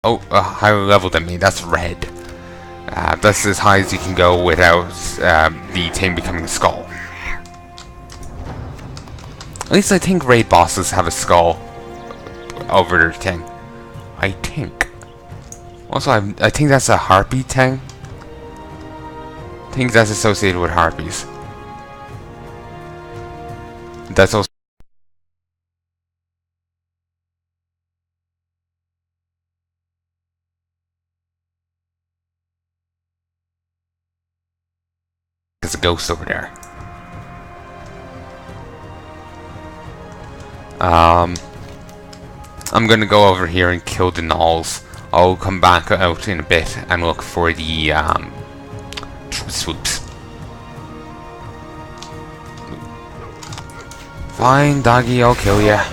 Oh, a higher level than me. That's red. That's as high as you can go without the thing becoming a skull. At least I think raid bosses have a skull over their thing. I think. Also, I think that's a harpy thing. I think that's associated with harpies. That's also there's a ghost over there. I'm gonna go over here and kill the gnolls. I'll come back out in a bit and look for the swoops. Fine, doggy, I'll kill ya.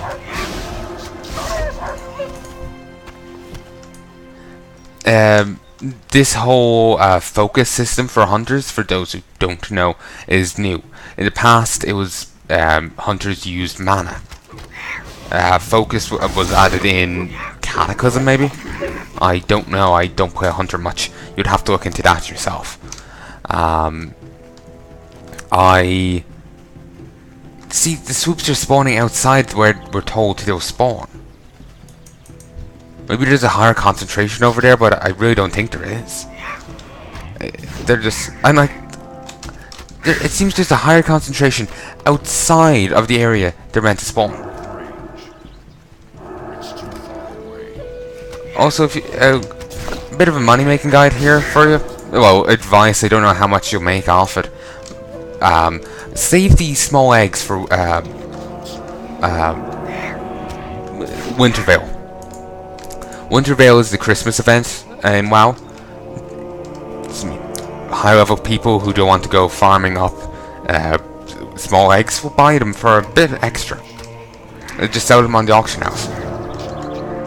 This whole focus system for hunters, for those who don't know, is new. In the past, it was hunters used mana. Focus was added in Cataclysm, maybe? I don't know, I don't play Hunter much. You'd have to look into that yourself. I see the swoops are spawning outside where we're told they'll spawn. Maybe there's a higher concentration over there, but I really don't think there is. They're just... it seems there's a higher concentration outside of the area they're meant to spawn. Also, if you, a bit of a money-making guide here for you. Well, advice, I don't know how much you'll make off it. Save these small eggs for Wintervale. Wintervale is the Christmas event in WoW. High-level people who don't want to go farming up small eggs will buy them for a bit extra. They just sell them on the auction house.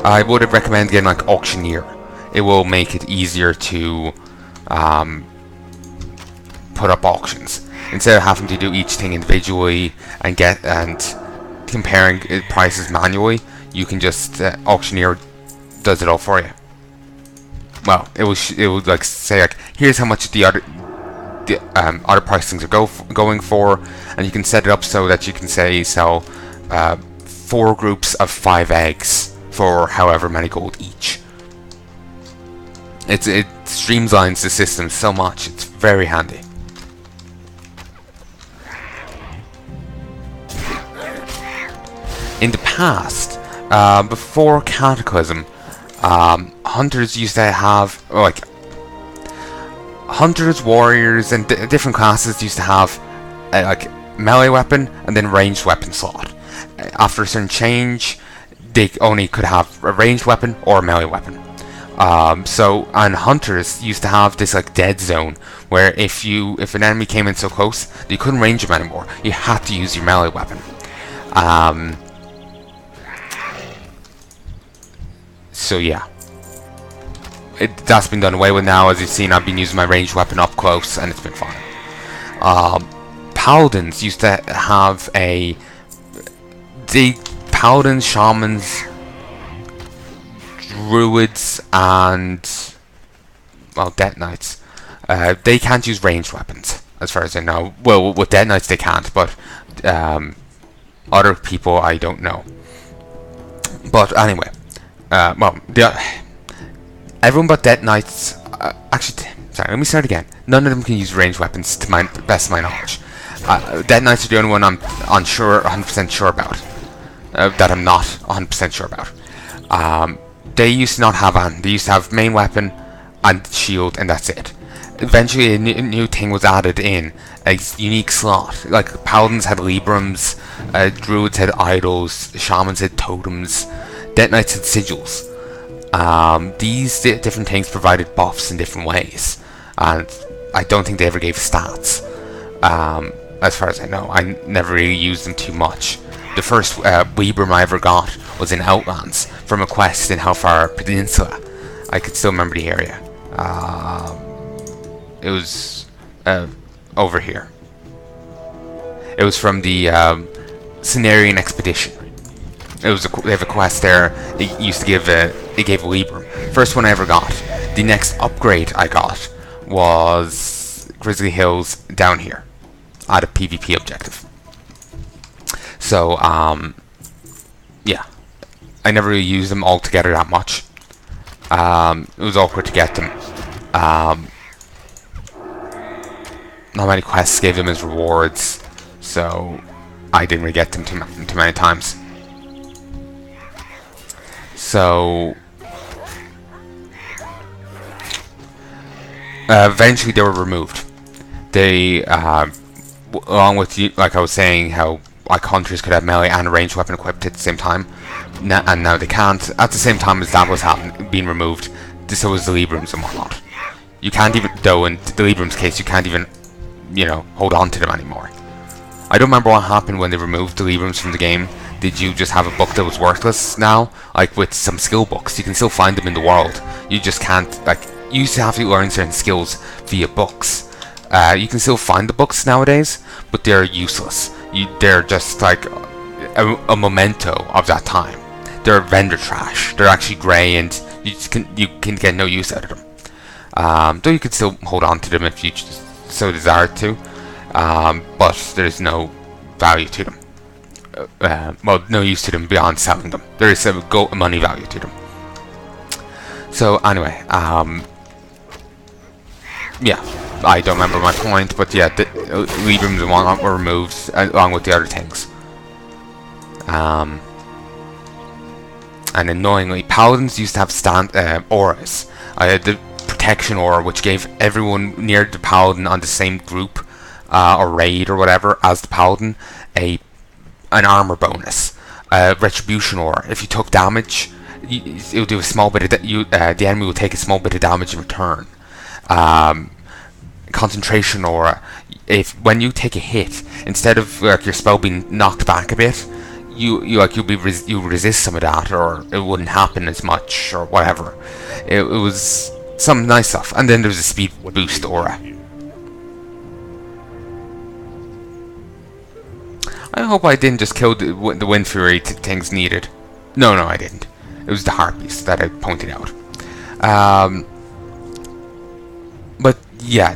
I would recommend getting like Auctioneer. It will make it easier to put up auctions instead of having to do each thing individually and comparing prices manually. You can just Auctioneer does it all for you. Well, it will like say like, here's how much the other pricings are going for, and you can set it up so that you can say sell 4 groups of 5 eggs for however many gold each. It streamlines the system so much. It's very handy. In the past, before Cataclysm, hunters used to have hunters, warriors, and different classes used to have like melee weapon and then ranged weapon slot. After a certain change, they only could have a ranged weapon or a melee weapon. And hunters used to have this like dead zone where if an enemy came in so close that you couldn't range them anymore, you had to use your melee weapon. So yeah, that's been done away with now. As you've seen, I've been using my ranged weapon up close, and it's been fine. Paladins used to have Paladins, Shamans, Druids, and well, Death Knights. They can't use ranged weapons, as far as I know. Well, with Death Knights they can't, but other people I don't know. But anyway, everyone but Death Knights. Actually, sorry, let me start again. None of them can use ranged weapons, to my best of my knowledge. Death Knights are the only one I'm unsure, 100% sure about. That I'm not 100% sure about. They used to not have they used to have main weapon and shield, and that's it. Eventually a new thing was added in, a unique slot. Like Paladins had Librams, Druids had idols, Shamans had totems, Death Knights had sigils. These different things provided buffs in different ways, and I don't think they ever gave stats. As far as I know, I never really used them too much. The first Libram I ever got was in Outlands from a quest in Hellfire Peninsula. I could still remember the area. It was over here. It was from the Cenarian Expedition. They have a quest there. It used to give it gave a Libram. First one I ever got. The next upgrade I got was Grizzly Hills down here. I had a PvP objective. So yeah, I never really used them all together that much. It was awkward to get them. Not many quests gave them as rewards, so I didn't really get them too many times. So eventually they were removed. They, along with, like I was saying, how like hunters could have melee and a ranged weapon equipped at the same time, and now they can't. At the same time as that was being removed, so was the Librams and whatnot. You can't even, though in the Librams case, you can't even, you know, hold on to them anymore. I don't remember what happened when they removed the Librams from the game. Did you just have a book that was worthless now? Like with some skill books, you can still find them in the world. You just can't, like, you used to have to learn certain skills via books. You can still find the books nowadays, but they're useless. They're just like a memento of that time. They're vendor trash. They're actually grey, and you can get no use out of them. Though you can still hold on to them if you so desire to, but there's no value to them. Well, no use to them beyond selling them. There is a money value to them. So anyway, yeah, I don't remember my point, but yeah, the Librams and whatnot were removed along with the other things. And annoyingly, paladins used to have auras. I had the protection aura, which gave everyone near the paladin on the same group or raid or whatever as the paladin an armor bonus. Retribution aura. If you took damage, it will do a small bit of the enemy will take a small bit of damage in return. Concentration aura. When you take a hit, instead of like your spell being knocked back a bit, you'll resist some of that, or it wouldn't happen as much, or whatever. It was some nice stuff. And then there's a speed boost aura. I hope I didn't just kill the Wind Fury things needed. No, I didn't. It was the Harpies that I pointed out. But yeah, I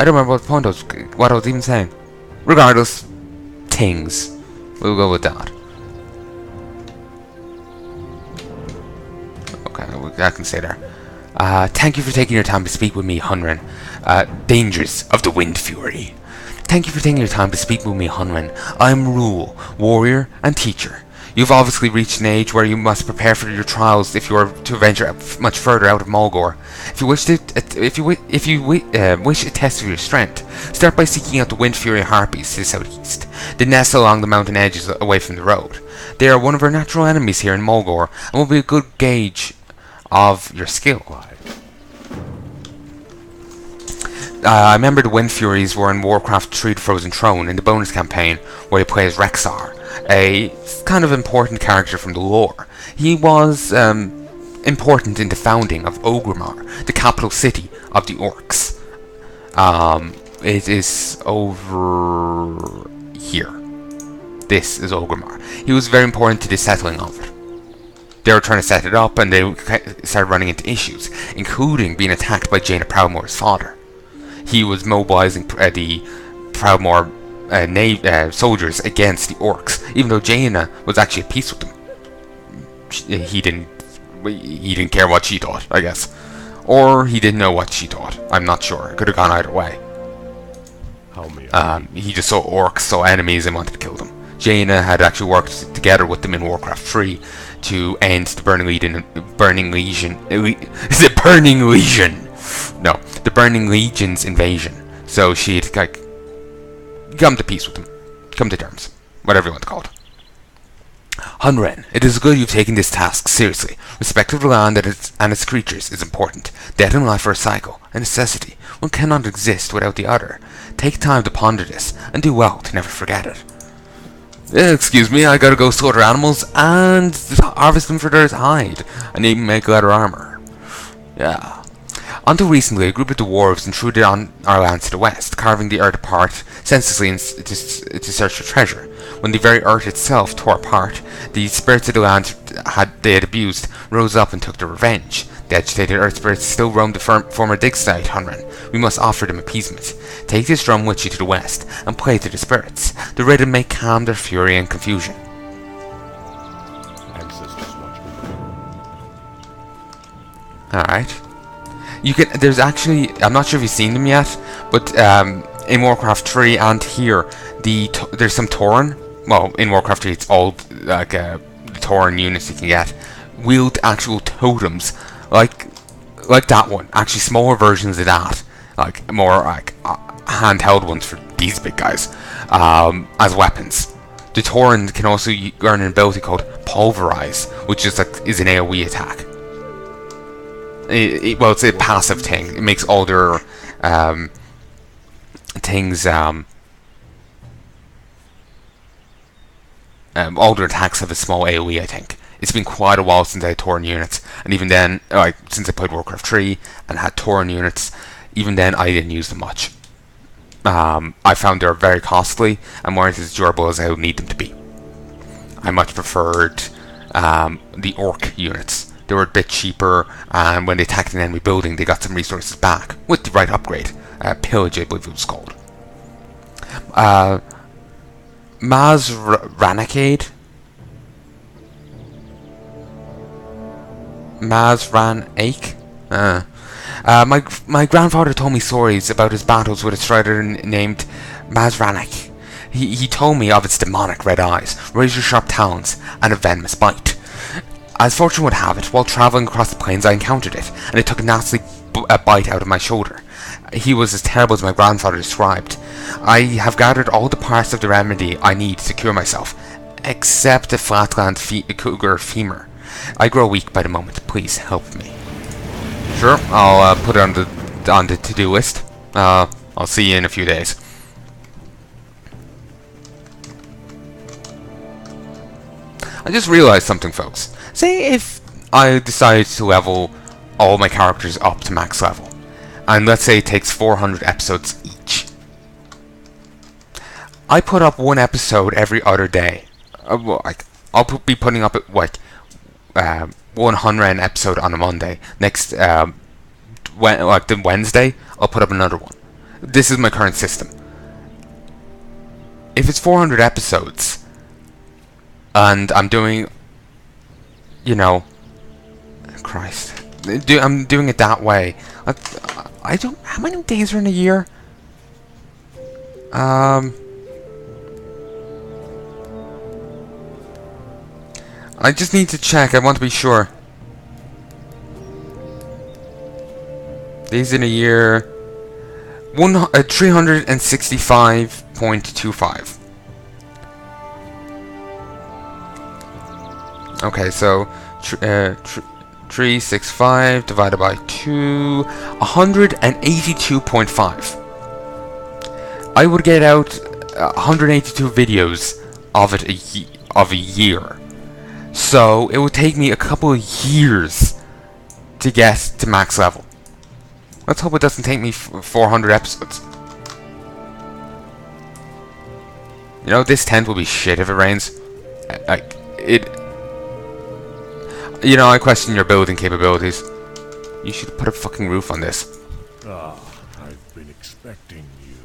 don't remember what I was even saying. Regardless, things. We'll go with that. Okay, I can stay there. Thank you for taking your time to speak with me, Hunren. Dangers of the Wind Fury. Thank you for taking your time to speak with me, Hunren. I am Rule, warrior and teacher. You've obviously reached an age where you must prepare for your trials if you are to venture much further out of Mulgore. If you wish a test of your strength, start by seeking out the Wind Fury Harpies to the southeast. They nest along the mountain edges away from the road. They are one of our natural enemies here in Mulgore and will be a good gauge of your skill. I remember the Wind Furies were in Warcraft Tree the Frozen Throne in the bonus campaign, where you play as Rexxar, a kind of important character from the lore. He was important in the founding of Orgrimmar, the capital city of the Orcs. It is over here. This is Orgrimmar. He was very important to the settling of it. They were trying to set it up, and they started running into issues, including being attacked by Jaina Proudmoore's father. He was mobilizing the Proudmoore soldiers against the Orcs, even though Jaina was actually at peace with them. He didn't care what she thought, I guess. Or he didn't know what she thought. I'm not sure. It could have gone either way. He just saw Orcs, saw enemies, and wanted to kill them. Jaina had actually worked together with them in Warcraft 3 to end the Burning Legion. Is it Burning Legion? No, the Burning Legion's invasion. So she'd like come to peace with them, come to terms, whatever you want to call it. Hunren, it is good you've taken this task seriously. Respect of the land and its creatures is important. Death and life are a cycle, a necessity. One cannot exist without the other. Take time to ponder this, and do well to never forget it. Excuse me, I gotta go slaughter animals and harvest them for their hide, and even make leather armor. Yeah. Until recently, a group of dwarves intruded on our lands to the west, carving the earth apart senselessly to search for treasure. When the very earth itself tore apart, the spirits of the land they had abused rose up and took their revenge. The agitated earth spirits still roam the former dig site, Hunren. We must offer them appeasement. Take this drum with you to the west and play to the spirits. The rhythm may calm their fury and confusion. Alright. There's actually, I'm not sure if you've seen them yet, but in Warcraft 3 and here, there's some Tauren. Well, in Warcraft 3 it's all like the Tauren units you can get. Wield actual totems, like that one. Actually smaller versions of that. Like more like handheld ones for these big guys. As weapons. The Tauren can also earn an ability called Pulverize, which is an AoE attack. Well, it's a passive thing. It makes all their things, all their attacks have a small AoE, I think. It's been quite a while since I had Tauren units, and even then, since I played Warcraft 3 and had Tauren units, even then I didn't use them much. I found they're very costly and weren't as durable as I would need them to be. I much preferred the Orc units. They were a bit cheaper, and when they attacked an enemy building, they got some resources back with the right upgrade. Pillage, I believe it was called. Mazranacade? Mazranake? My grandfather told me stories about his battles with a strider named Mazranak. He told me of its demonic red eyes, razor-sharp talons, and a venomous bite. As fortune would have it, while travelling across the plains I encountered it, and it took a nasty bite out of my shoulder. He was as terrible as my grandfather described. I have gathered all the parts of the remedy I need to cure myself, except the flatland cougar femur. I grow weak by the moment. Please help me. Sure, I'll put it on the to-do list. I'll see you in a few days. I just realized something, folks. Say if I decide to level all my characters up to max level, and let's say it takes 400 episodes each. I put up one episode every other day. I'll be putting up one Hunren episode on a Monday. Next, the Wednesday, I'll put up another one. This is my current system. If it's 400 episodes, and I'm doing, Christ, I'm doing it that way. I don't. How many days are in a year? I just need to check. I want to be sure. Days in a year. 365.25. Okay, so 365 divided by 2, 182.5. I would get out 182 videos of it of a year. So it would take me a couple of years to get to max level. Let's hope it doesn't take me 400 episodes. This tent will be shit if it rains. I question your building capabilities. You should put a fucking roof on this. I've been expecting you.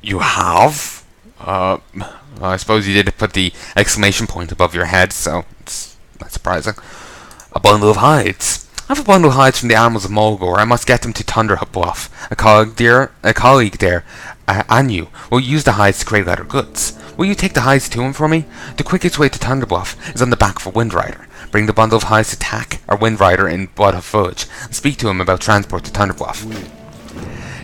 You have? I suppose you did put the exclamation point above your head, so it's not surprising. A bundle of hides. I have a bundle of hides from the animals of Mulgore. I must get them to Thunderbluff. A colleague there, Anu, will use the hides to create leather goods. Will you take the hides to him for me? The quickest way to Thunderbluff is on the back of a Wind Rider. Bring the bundle of hides to Tak, our Wind Rider in Bloodhoof Village, and speak to him about transport to Thunderbluff.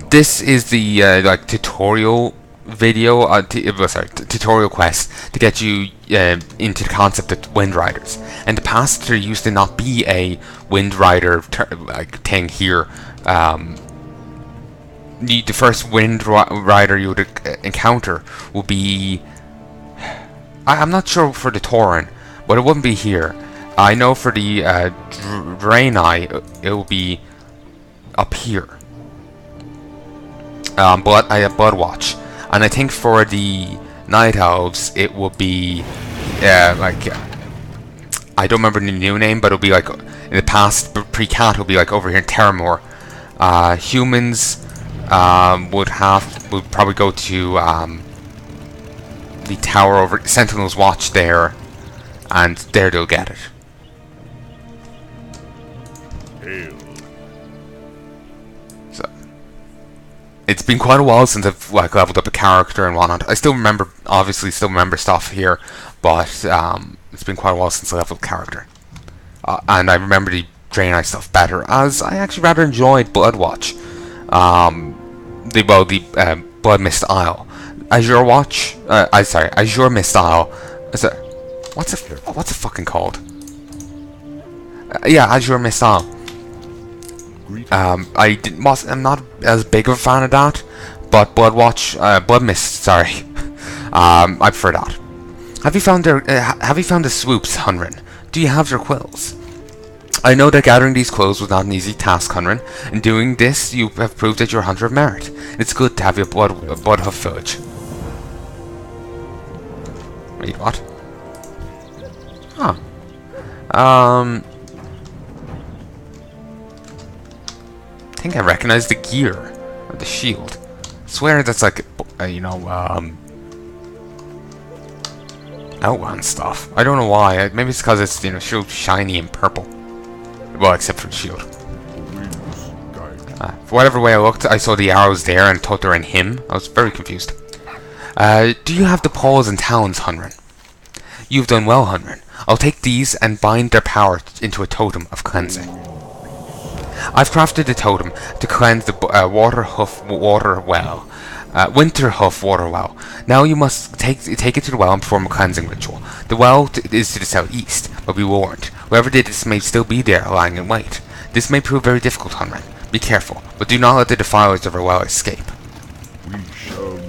This is the tutorial video, tutorial quest to get you into the concept of Wind Riders. In the past, there used to not be a Wind Rider thing here. The first Wind Rider you would encounter will be... I'm not sure for the Tauren, but it wouldn't be here. I know for the Draenei, it will be up here. Bloodwatch. And I think for the Night Elves, it will be like I don't remember the new name, but it'll be like in the past pre-cat it'll be like over here in Terramore. Humans would probably go to the tower over Sentinel's Watch there, and there they'll get it. Hail. So it's been quite a while since I've like leveled up a character and whatnot. I still remember, obviously, still remember stuff here, but it's been quite a while since I leveled a character, and I remember the Draenei stuff better, as I actually rather enjoyed Bloodwatch. The Blood Mist Isle, Azure Watch. Sorry, Azure Mist Isle. Is it? What's it fucking called? Yeah, Azure Mist Isle. I'm not as big of a fan of that, but Blood Mist. Sorry, I prefer that. Have you found the swoops, Hunren? Do you have their quills? I know that gathering these quills was not an easy task, Hunren. In doing this, you have proved that you're a hunter of merit. It's good to have your bloodhoof village. Wait, what? Huh. I think I recognize the gear of the shield. I swear that's like, outland stuff. I don't know why. Maybe it's because it's, so shiny and purple. Well, except for the shield. For whatever way I looked, I saw the arrows there and thought they were in him. I was very confused. Do you have the paws and talons, Hunren? You've done well, Hunren. I'll take these and bind their power into a totem of cleansing. I've crafted a totem to cleanse the Winter Hoof water well. Now you must take it to the well and perform a cleansing ritual. The well is to the southeast, but be warned. Whoever did this may still be there, lying in wait. This may prove very difficult, Hunren. Be careful, but do not let the defilers of our well escape. We shall.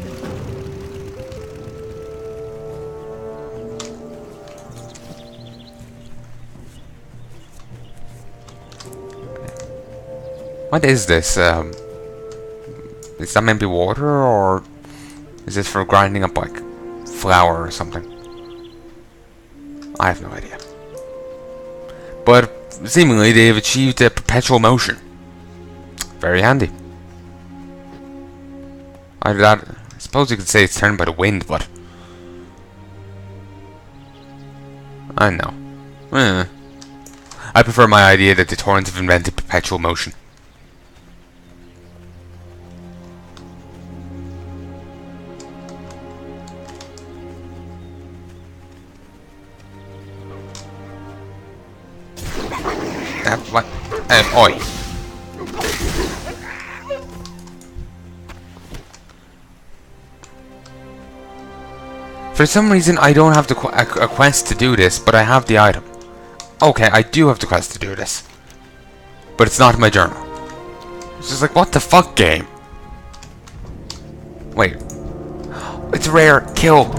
What is this? Is that meant to be water, or is this for grinding up like flour or something? I have no idea. But seemingly they have achieved a perpetual motion. Very handy. I suppose you could say it's turned by the wind, but I don't know. I prefer my idea that the Taurens have invented perpetual motion. What? Oi. For some reason, I don't have a quest to do this, but I have the item. Okay, I do have the quest to do this. But it's not in my journal. It's just like, what the fuck, game? Wait. It's rare. Kill.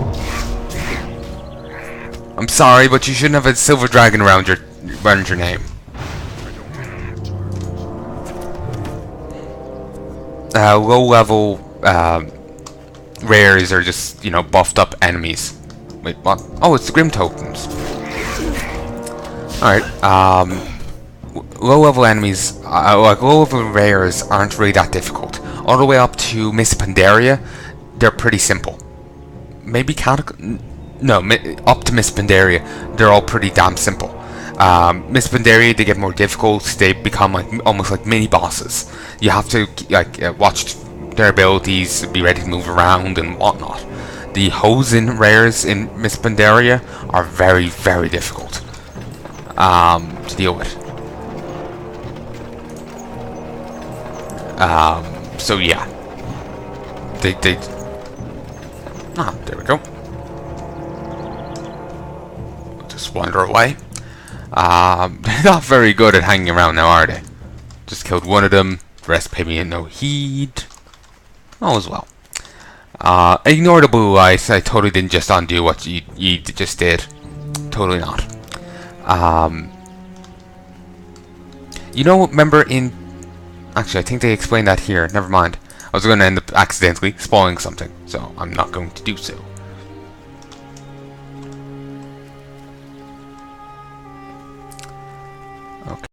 I'm sorry, but you shouldn't have a silver dragon around your name. Low level rares are just, buffed up enemies. Wait, what? Oh, it's the Grimtotems. Alright, low level enemies, like low level rares aren't really that difficult. All the way up to Miss Pandaria, they're pretty simple. Maybe up to Miss Pandaria, they're all pretty damn simple. Miss Pandaria, they get more difficult. They become almost like mini bosses. You have to watch their abilities, be ready to move around and whatnot. The Hosen rares in Miss Pandaria are very, very difficult to deal with. So yeah, there we go. Just wander away. They're not very good at hanging around now, are they? Just killed one of them. The rest pay me no heed. All is well. Ignore the blue lights. I totally didn't just undo what you just did. Totally not. Remember in... Actually, I think they explained that here. Never mind. I was going to end up accidentally spoiling something, so I'm not going to do so. Okay.